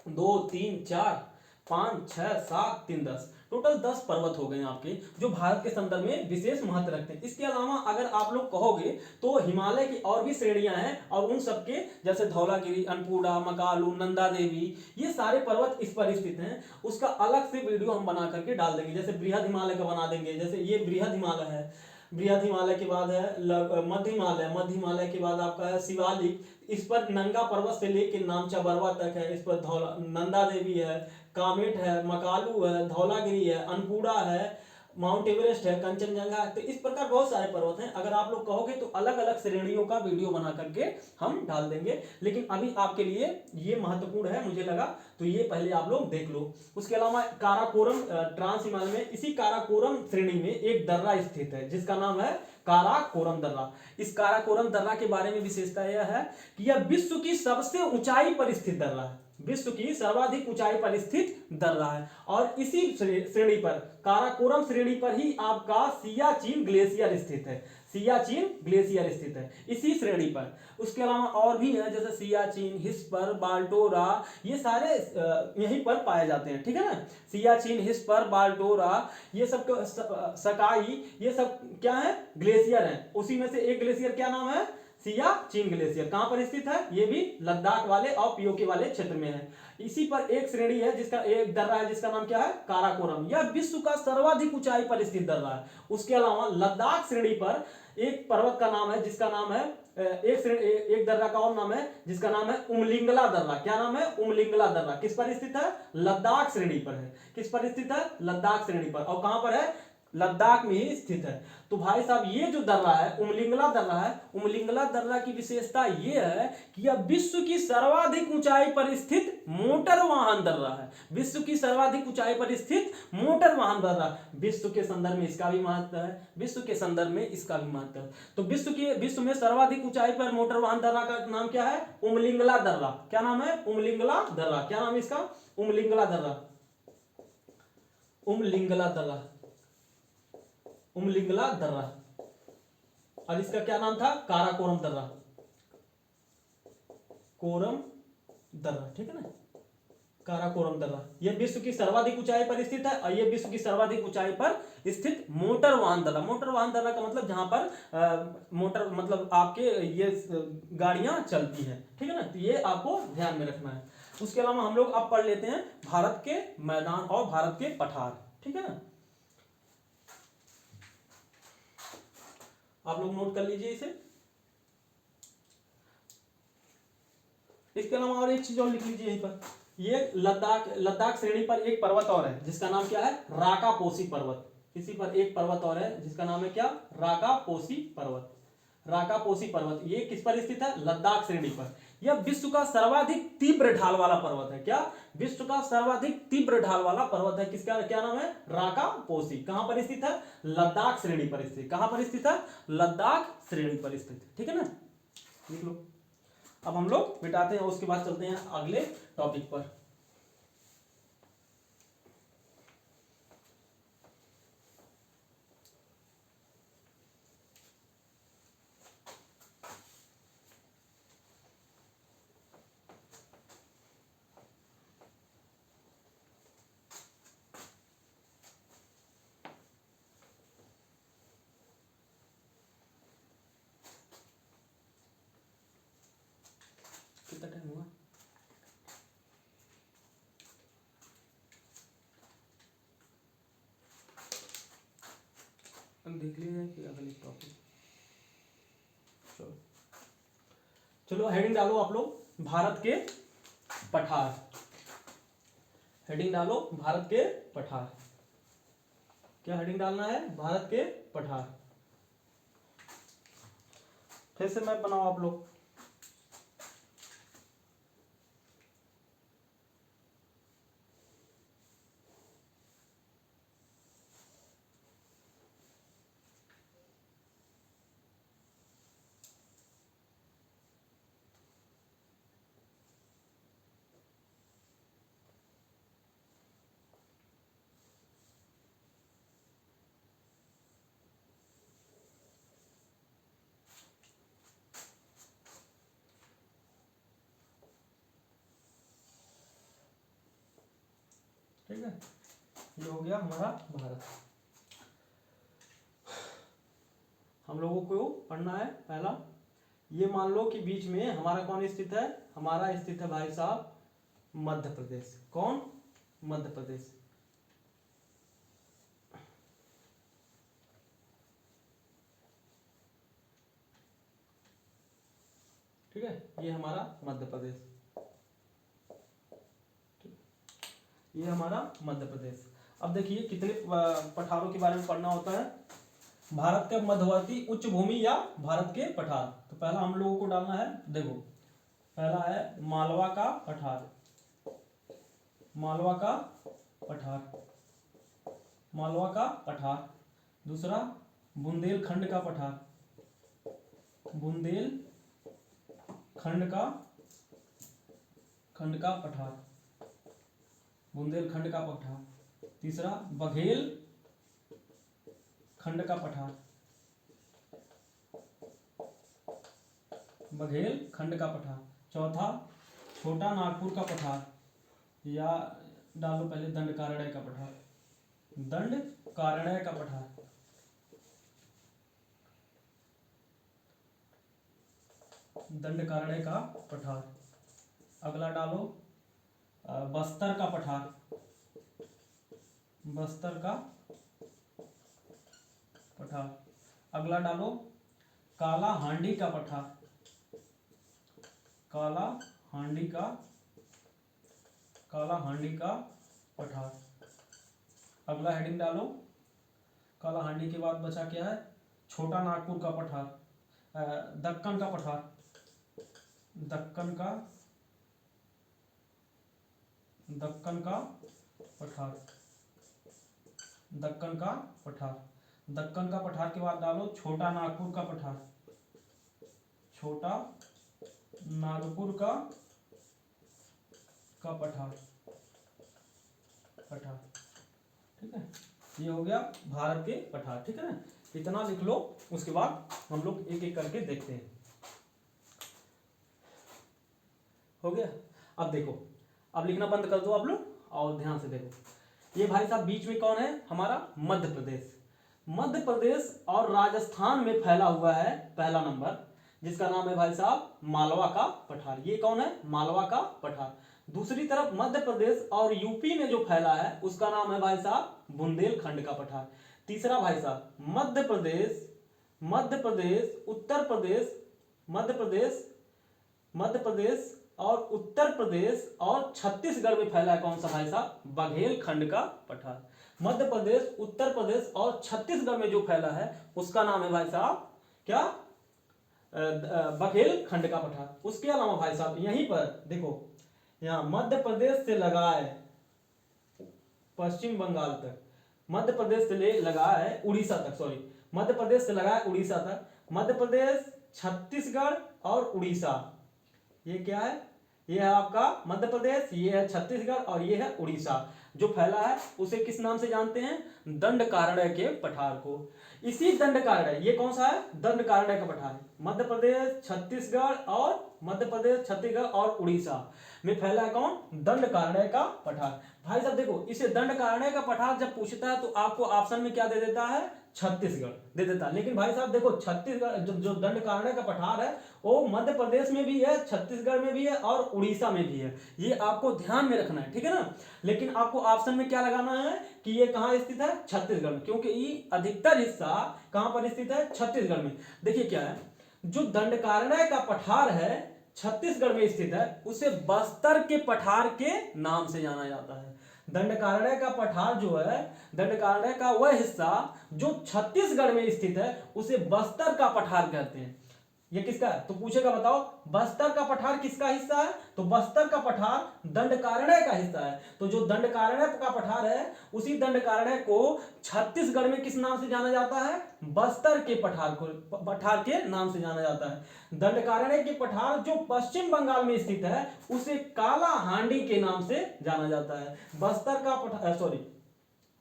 2 3 4 5 6 7 3 10, टोटल 10 पर्वत हो गए आपके जो भारत के संदर्भ में विशेष महत्व रखते हैं। इसके अलावा अगर आप लोग कहोगे तो हिमालय की और भी श्रेणियां हैं और उन सबके जैसे धौलागिरी, अनपुड़ा, मकालू, नंदा देवी, ये सारे पर्वत इस पर स्थित हैं। उसका अलग से वीडियो हम बना करके डाल देंगे। जैसे बृहद हिमालय का बना देंगे, जैसे ये बृहद हिमालय है, बृहद हिमालय के बाद है मध्य हिमालय, मध्य हिमालय के बाद आपका है शिवालिक, इस पर नंगा पर्वत से लेकर नामचा बरवा तक है, इस पर धौला नंदा देवी है, कामेट है, मकालू है, धौलागिरी है, अनपुड़ा है, माउंट एवरेस्ट है, कंचनजंगा है। तो इस प्रकार बहुत सारे पर्वत हैं। अगर आप लोग कहोगे तो अलग अलग श्रेणियों का वीडियो बना करके हम डाल देंगे, लेकिन अभी आपके लिए ये महत्वपूर्ण है मुझे लगा, तो ये पहले आप लोग देख लो। उसके अलावा काराकोरम ट्रांस हिमालय में, इसी काराकोरम श्रेणी में एक दर्रा स्थित है जिसका नाम है काराकोरम दर्रा। इस काराकोरम दर्रा के बारे में विशेषता यह है कि यह विश्व की सबसे ऊंचाई पर स्थित दर्रा है। विश्व की सर्वाधिक ऊंचाई पर स्थित दर्रा है। और इसी श्रेणी पर, काराकोरम श्रेणी पर ही आपका सियाचिन ग्लेशियर स्थित है। सियाचिन ग्लेशियर स्थित है इसी श्रेणी पर। उसके अलावा और भी है जैसे सियाचिन, हिस्पर, बाल्टोरा, ये सारे यहीं पर पाए जाते हैं। ठीक है ना। सियाचिन, हिस्पर, बाल्टोरा, ये सब सकाई, ये सब क्या है? ग्लेशियर है। उसी में से एक ग्लेशियर क्या नाम है? सियाचिन ग्लेशियर। कहां पर स्थित है? ये भी लद्दाख वाले और पीओके वाले क्षेत्र में है। इसी पर एक श्रेणी है जिसका एक दर्रा है जिसका नाम क्या है? काराकोरम। यह विश्व का सर्वाधिक ऊंचाई पर स्थित दर्रा है। उसके अलावा लद्दाख श्रेणी पर एक पर्वत का नाम है जिसका नाम है एक दर्रा का और नाम है जिसका नाम है उमलिंगला दर्रा। क्या नाम है? उमलिंगला दर्रा। किस पर स्थित है? लद्दाख श्रेणी पर है। किस पर स्थित है? लद्दाख श्रेणी पर। और कहां पर है? लद्दाख में ही स्थित है। तो भाई साहब ये जो दर्रा है उमलिंगला दर्रा है, उमलिंगला दर्रा की विशेषता ये है कि यह विश्व की सर्वाधिक ऊंचाई पर स्थित मोटर वाहन दर्रा है। विश्व की सर्वाधिक ऊंचाई पर स्थित मोटर वाहन दर्रा। विश्व के संदर्भ में इसका भी महत्व है, विश्व के संदर्भ में इसका भी महत्व है। तो विश्व में सर्वाधिक ऊंचाई पर मोटर वाहन दर्रा का नाम क्या है? उमलिंगला दर्रा। क्या नाम है? उमलिंगला दर्रा। क्या नाम है इसका? उमलिंगला दर्रा, उमलिंगला दर्रा, उमलिंगला दर्रा। और इसका क्या नाम था? काराकोरम दर्रा, कोरम दर्रा, ठीक है ना, काराकोरम दर्रा। यह विश्व की सर्वाधिक ऊंचाई पर स्थित है और यह विश्व की सर्वाधिक ऊंचाई पर स्थित मोटर वाहन दर्रा। मोटर वाहन दर्रा का मतलब जहां पर मोटर मतलब आपके ये गाड़ियां चलती हैं, ठीक है ना, तो ये आपको ध्यान में रखना है। उसके अलावा हम लोग अब पढ़ लेते हैं भारत के मैदान और भारत के पठार, ठीक है ना, आप लोग नोट कर लीजिए इसे। इसके अलावा और एक चीज और लिख लीजिए यहीं पर, ये लद्दाख, लद्दाख श्रेणी पर एक पर्वत और है जिसका नाम क्या है? राकापोसी पर्वत। इसी पर एक पर्वत और है जिसका नाम है क्या? राकापोसी पर्वत। राकापोसी पर्वत ये किस पर स्थित है? लद्दाख श्रेणी पर। यह विश्व का सर्वाधिक तीव्र ढाल वाला पर्वत है। क्या? विश्व का सर्वाधिक तीव्र ढाल वाला पर्वत है। किसका क्या नाम है? राकापोसी। कहां पर स्थित है? लद्दाख श्रेणी पर स्थित। कहां पर स्थित है? लद्दाख श्रेणी पर स्थित, ठीक है ना, लिख लो। अब हम लोग मिटाते हैं, उसके बाद चलते हैं अगले टॉपिक पर। कितना टाइम हुआ? देख लीजिए कि अगले टॉपिक। चलो चलो हेडिंग डालो आप लोग, भारत के पठार। हेडिंग डालो भारत के पठार। क्या हेडिंग डालना है? भारत के पठार। फिर से मैप बनाओ आप लोग। ठीक है, ये हो गया हमारा भारत। हम लोगों को पढ़ना है पहला, ये मान लो कि बीच में हमारा कौन स्थित है? हमारा स्थित है भाई साहब मध्य प्रदेश। कौन? मध्य प्रदेश। ठीक है, ये हमारा मध्य प्रदेश, ये हमारा मध्य प्रदेश। अब देखिए कितने पठारों के बारे में पढ़ना होता है। भारत के मध्यवर्ती उच्च भूमि या भारत के पठार। तो पहला हम लोगों को डालना है, देखो पहला है मालवा का पठार, मालवा का पठार, मालवा का पठार। दूसरा बुंदेलखंड का पठार, बुंदेलखंड का पठार, बुंदेलखंड का पठार। तीसरा बघेल खंड का पठार, बघेल खंड का पठार। चौथा छोटा नागपुर का पठार, या डालो पहले दंडकारण्य का पठार, दंडकारण्य का पठार। दंडकारण्य का पठार। अगला डालो बस्तर का पठार, बस्तर का पठार। अगला डालो काला हांडी का पठार, काला हांडी का पठार। अगला हेडिंग डालो, काला हांडी के बाद बचा क्या है? छोटा नागपुर का पठार, दक्कन का पठार, दक्कन का पठार, दक्कन का पठार। दक्कन का पठार के बाद डालो छोटा नागपुर का पठार, छोटा नागपुर का पठार। पठार, ठीक है। ये हो गया भारत के पठार, ठीक है ना। इतना लिख लो, उसके बाद हम लोग एक एक करके देखते हैं। हो गया। अब देखो, अब लिखना बंद कर दो आप लोग और ध्यान से देखो। ये भाई साहब बीच में कौन है? हमारा मध्य प्रदेश। मध्य प्रदेश और राजस्थान में फैला हुआ है पहला नंबर, जिसका नाम है भाई साहब मालवा का पठार। ये कौन है? मालवा का पठार। दूसरी तरफ मध्य प्रदेश और यूपी में जो फैला है उसका नाम है भाई साहब बुंदेलखंड का पठार। तीसरा भाई साहब मध्य प्रदेश, उत्तर प्रदेश, मध्य प्रदेश और उत्तर प्रदेश और छत्तीसगढ़ में फैला है कौन सा भाई साहब? बघेलखंड का पठार। मध्य प्रदेश, उत्तर प्रदेश और छत्तीसगढ़ में जो फैला है उसका नाम है भाई साहब क्या? बघेलखंड का पठार। उसके अलावा भाई साहब यहीं पर देखो, यहाँ मध्य प्रदेश से लगाए पश्चिम बंगाल तक, मध्य प्रदेश से ले लगा है उड़ीसा तक, सॉरी, मध्य प्रदेश से लगा है उड़ीसा तक, मध्य प्रदेश, छत्तीसगढ़ और उड़ीसा। ये क्या है? ये है आपका मध्य प्रदेश, ये है छत्तीसगढ़ और ये है उड़ीसा। जो फैला है उसे किस नाम से जानते हैं? दंडकारण्य के पठार को। इसी दंडकारण्य, ये कौन सा है? दंडकारण्य का पठार है। मध्य प्रदेश, छत्तीसगढ़ और उड़ीसा में फैला है कौन? दंडकारण्य का पठार। भाई साहब देखो, इसे दंडकारण्य का पठार जब पूछता है तो आपको ऑप्शन में क्या दे देता है? छत्तीसगढ़ दे देता है। लेकिन भाई साहब देखो, छत्तीसगढ़ जो दंडकारण्य का पठार है वो मध्य प्रदेश में भी है, छत्तीसगढ़ में भी है और उड़ीसा में भी है। ये आपको ध्यान में रखना है, ठीक है ना। लेकिन आपको ऑप्शन में क्या लगाना है कि ये कहाँ स्थित है? छत्तीसगढ़ में, क्योंकि ये अधिकतर हिस्सा कहां पर स्थित है? छत्तीसगढ़ में। देखिए क्या है, जो दंडकारण्य का पठार है छत्तीसगढ़ में स्थित है उसे बस्तर के पठार के नाम से जाना जाता है। दंडकारण्य का पठार जो है, दंडकारण्य का वह हिस्सा जो छत्तीसगढ़ में स्थित है उसे बस्तर का पठार कहते हैं। ये किसका है? तो पूछेगा बताओ बस्तर का पठार किसका हिस्सा है? तो बस्तर का पठार दंडकारण्य का हिस्सा है। तो जो दंडकारण्य का पठार है उसी दंडकारण्य को छत्तीसगढ़ में किस नाम से जाना जाता है? बस्तर के पठार के नाम से जाना जाता है। दंडकारण्य के पठार जो पश्चिम बंगाल में स्थित है उसे काला हांडी के नाम से जाना जाता है। बस्तर का पठार, सॉरी,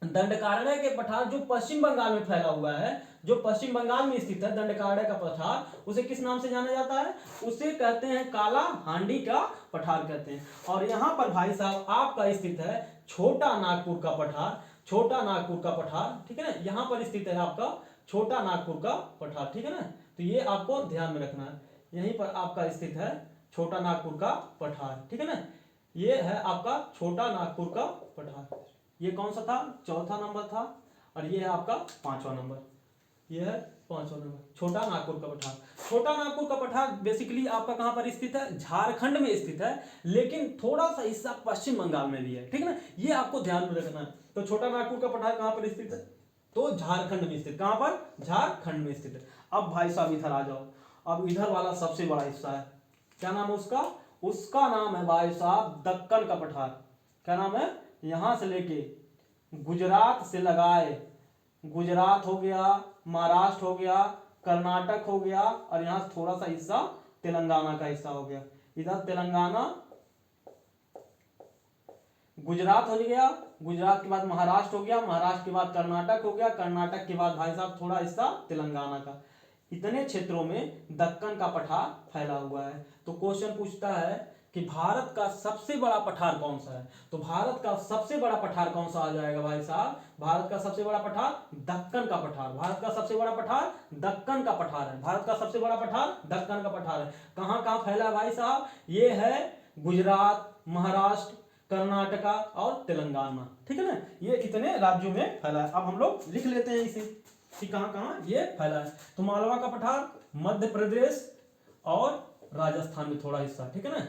दंडकारण्य के पठार जो पश्चिम बंगाल में फैला हुआ है, जो पश्चिम बंगाल में स्थित है दंडकारण्य का पठार, उसे किस नाम से जाना जाता है? उसे कहते हैं काला हांडी का पठार कहते हैं। और यहाँ पर भाई साहब आपका स्थित है छोटा नागपुर का पठार, छोटा नागपुर का पठार, ठीक है ना। यहाँ पर स्थित है आपका छोटा नागपुर का पठार, ठीक है ना। तो ये आपको ध्यान में रखना है, यहीं पर आपका स्थित है छोटा नागपुर का पठार, ठीक है ना। ये है आपका छोटा नागपुर का पठार। ये कौन सा था? चौथा नंबर था। और ये है आपका पांचवा नंबर, ये है पांचवा नंबर, छोटा नागपुर का पठार। छोटा नागपुर का पठार बेसिकली आपका कहां पर स्थित है? झारखंड में स्थित है, लेकिन थोड़ा सा हिस्सा पश्चिम बंगाल में भी है, ठीक है ना। ये आपको ध्यान में रखना है। तो छोटा नागपुर का पठार कहां पर स्थित है? तो झारखंड में स्थित। कहां पर? झारखंड में स्थित है। अब भाई साहब इधर आ जाओ, अब इधर वाला सबसे बड़ा हिस्सा है, क्या नाम है उसका? उसका नाम है भाई साहब दक्कन का पठार। क्या नाम है? यहां से लेके गुजरात से लगाए, गुजरात हो गया, महाराष्ट्र हो गया, कर्नाटक हो गया और यहां से थोड़ा सा हिस्सा तेलंगाना का हिस्सा हो गया। इधर तेलंगाना, गुजरात हो गया, गुजरात के बाद महाराष्ट्र हो गया, महाराष्ट्र के बाद कर्नाटक हो गया, कर्नाटक के बाद भाई साहब थोड़ा हिस्सा तेलंगाना का। इतने क्षेत्रों में दक्कन का पठार फैला हुआ है। तो क्वेश्चन पूछता है कि भारत का सबसे बड़ा पठार कौन सा है? तो भारत का सबसे बड़ा पठार कौन सा आ जाएगा भाई साहब? भारत का सबसे बड़ा पठार दक्कन का पठार। भारत का सबसे बड़ा पठार दक्कन का पठार है। भारत का सबसे बड़ा पठार दक्कन का पठार है। कहां कहां फैला है भाई साहब? ये है गुजरात, महाराष्ट्र, कर्नाटका और तेलंगाना, ठीक है ना। ये इतने राज्यों में फैला है। अब हम लोग लिख लेते हैं इसे कि कहां कहां ये फैला है। तो मालवा का पठार मध्य प्रदेश और राजस्थान में थोड़ा हिस्सा, ठीक है ना।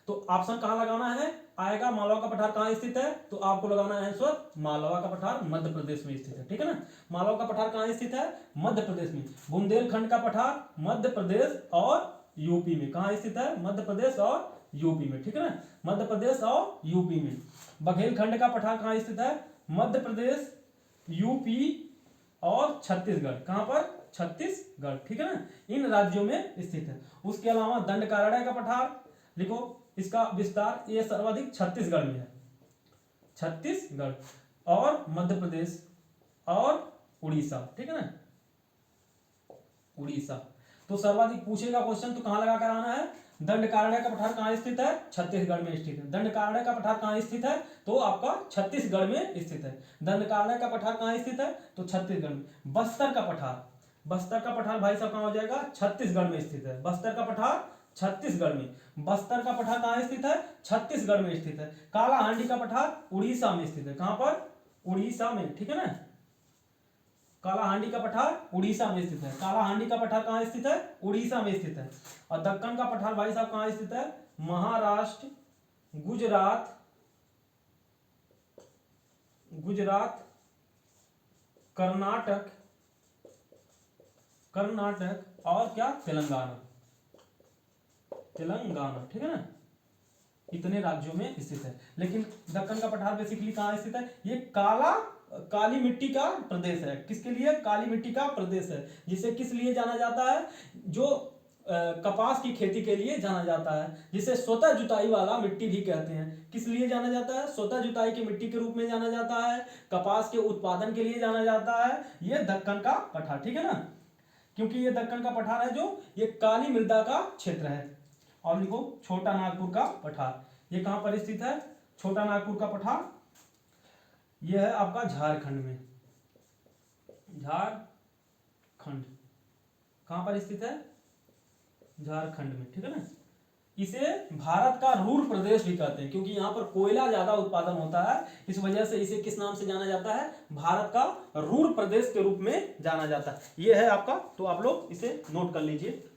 तो ऑप्शन कहां लगाना है आएगा? मालवा का पठार कहां स्थित है? तो आपको लगाना है आंसर मालवा का पठार मध्य प्रदेश में स्थित है, ठीक है ना। मालवा का पठार कहां स्थित है? मध्य प्रदेश में। बुंदेलखंड का पठार मध्य प्रदेश और यूपी में। कहां स्थित है? मध्य प्रदेश और यूपी में, ठीक है ना। मध्य प्रदेश और यूपी में। बघेलखंड का पठार कहां स्थित है? मध्य प्रदेश, यूपी और छत्तीसगढ़। कहां पर? छत्तीसगढ़, ठीक है ना। इन राज्यों में स्थित है। उसके अलावा दंडकारण्य का पठार लिखो, इसका विस्तार ये सर्वाधिक छत्तीसगढ़ में है। छत्तीसगढ़ और मध्य प्रदेश और उड़ीसा, ठीक है ना, उड़ीसा। तो सर्वाधिक पूछेगा क्वेश्चन तो कहां लगा कर आना है, दंडकारण्य का पठार कहां स्थित है, छत्तीसगढ़ में स्थित है। दंडकारण्य का पठार कहां स्थित है, तो आपका छत्तीसगढ़ में स्थित है। दंडकारण्य का पठार कहां स्थित है, तो छत्तीसगढ़ में। बस्तर का पठार, बस्तर का पठार भाई साहब कहां हो जाएगा, छत्तीसगढ़ में स्थित है। बस्तर का पठार छत्तीसगढ़ में। बस्तर का पठार कहां स्थित है, छत्तीसगढ़ में स्थित है। कालाहांडी का पठार उड़ीसा में स्थित है। कहां पर, उड़ीसा में, ठीक है ना। कालाहांडी का पठार उड़ीसा में स्थित है। कालाहांडी का पठार कहां स्थित है, उड़ीसा में स्थित है। और दक्कन का पठार भाई साहब कहां स्थित है, महाराष्ट्र, गुजरात, गुजरात, कर्नाटक, कर्नाटक और क्या, तेलंगाना, तेलंगाना, ठीक है ना, इतने राज्यों में स्थित है। लेकिन दक्कन का पठार बेसिकली कहां स्थित है, ये काली मिट्टी का प्रदेश है। किसके लिए, काली मिट्टी का प्रदेश है, जिसे किस लिए जाना जाता है, जो कपास की खेती के लिए जाना जाता है, जिसे स्वतः जुताई वाला मिट्टी भी कहते हैं। किस लिए जाना जाता है, स्वतः जुताई की मिट्टी के रूप में जाना जाता है, कपास के उत्पादन के लिए जाना जाता है, ये दक्कन का पठार, ठीक है ना। क्योंकि ये दक्कन का पठार है जो ये काली मृदा का क्षेत्र है। और लिखो छोटा नागपुर का पठार, ये कहां पर स्थित है, छोटा नागपुर का पठार, यह है आपका झारखंड में। झारखंड कहां पर स्थित है, झारखंड में, ठीक है ना। इसे भारत का रूर प्रदेश भी कहते हैं, क्योंकि यहाँ पर कोयला ज्यादा उत्पादन होता है, इस वजह से इसे किस नाम से जाना जाता है, भारत का रूर प्रदेश के रूप में जाना जाता है। यह है आपका, तो आप लोग इसे नोट कर लीजिए।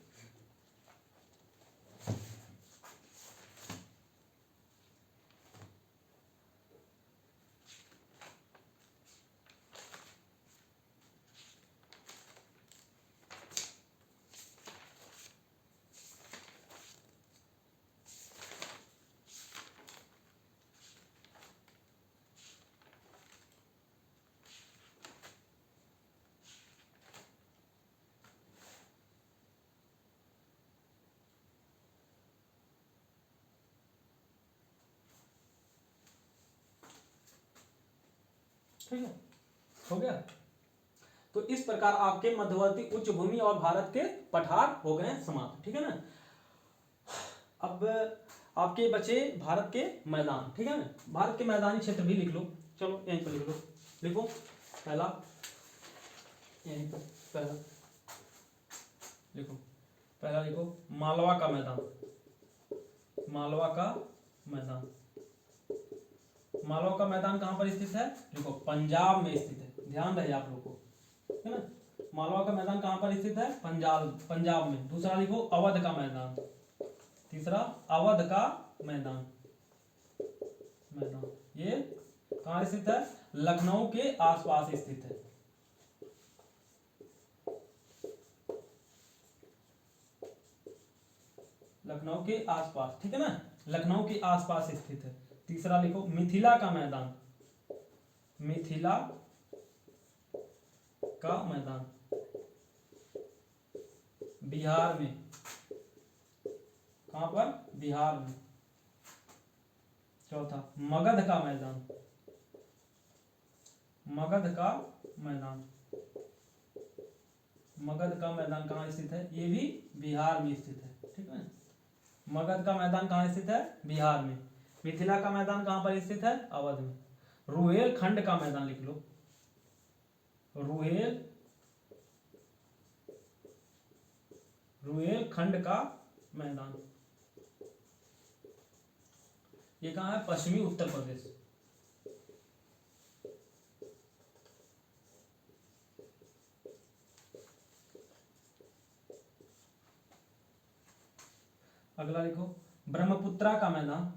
ठीक है, हो गया। तो इस प्रकार आपके मध्यवर्ती उच्च भूमि और भारत के पठार हो गए समाप्त, ठीक है ना। अब आपके बचे भारत के मैदान, ठीक है ना। भारत के मैदानी क्षेत्र भी लिख लो, चलो यहीं पर लिख लो, लिखो पहला, यहीं पर पहला लिखो, पहला लिखो मालवा का मैदान, मालवा का मैदान। मालवा का मैदान कहां पर स्थित है, देखो पंजाब में स्थित है, ध्यान रहे आप लोग को, है ना। मालवा का मैदान कहां पर स्थित है, पंजाब में। दूसरा लिखो अवध का मैदान, तीसरा अवध का मैदान, ये कहां स्थित है, लखनऊ के आसपास स्थित है। लखनऊ के आसपास, ठीक है ना, लखनऊ के आसपास स्थित है। तीसरा लिखो मिथिला का मैदान, मिथिला का मैदान बिहार में, कहां पर, बिहार में। चौथा मगध का मैदान, मगध का मैदान, मगध का मैदान कहां स्थित है, ये भी बिहार में स्थित है, ठीक है। मगध का मैदान कहां स्थित है, बिहार में। मिथिला का मैदान कहां पर स्थित है, अवध में। रुहेलखंड का मैदान लिख लो, रुहेलखंड का मैदान, ये कहां है, पश्चिमी उत्तर प्रदेश। अगला लिखो ब्रह्मपुत्रा का मैदान,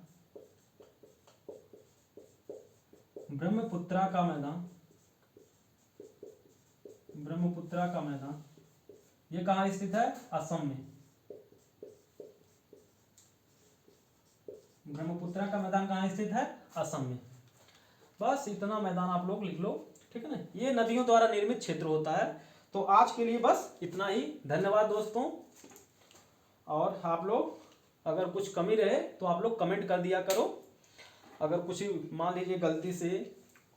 ब्रह्मपुत्रा का मैदान, ब्रह्मपुत्रा का मैदान, ये कहां स्थित है, असम में। ब्रह्मपुत्रा का मैदान कहां स्थित है, असम में। बस इतना मैदान आप लोग लिख लो, ठीक है ना। ये नदियों द्वारा निर्मित क्षेत्र होता है। तो आज के लिए बस इतना ही, धन्यवाद दोस्तों। और आप लोग अगर कुछ कमी रहे तो आप लोग कमेंट कर दिया करो। अगर कुछ मान लीजिए गलती से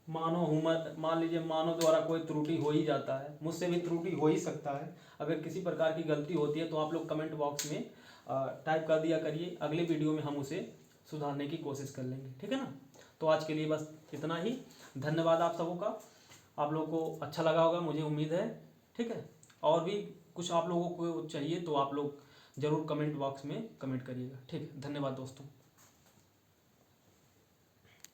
मान लीजिए मानो द्वारा कोई त्रुटि हो ही जाता है, मुझसे भी त्रुटि हो ही सकता है। अगर किसी प्रकार की गलती होती है तो आप लोग कमेंट बॉक्स में टाइप कर दिया करिए, अगले वीडियो में हम उसे सुधारने की कोशिश कर लेंगे, ठीक है ना। तो आज के लिए बस इतना ही। धन्यवाद आप सबों का। आप लोगों को अच्छा लगा होगा, मुझे उम्मीद है, ठीक है। और भी कुछ आप लोगों को चाहिए तो आप लोग ज़रूर कमेंट बॉक्स में कमेंट करिएगा, ठीक है। धन्यवाद दोस्तों।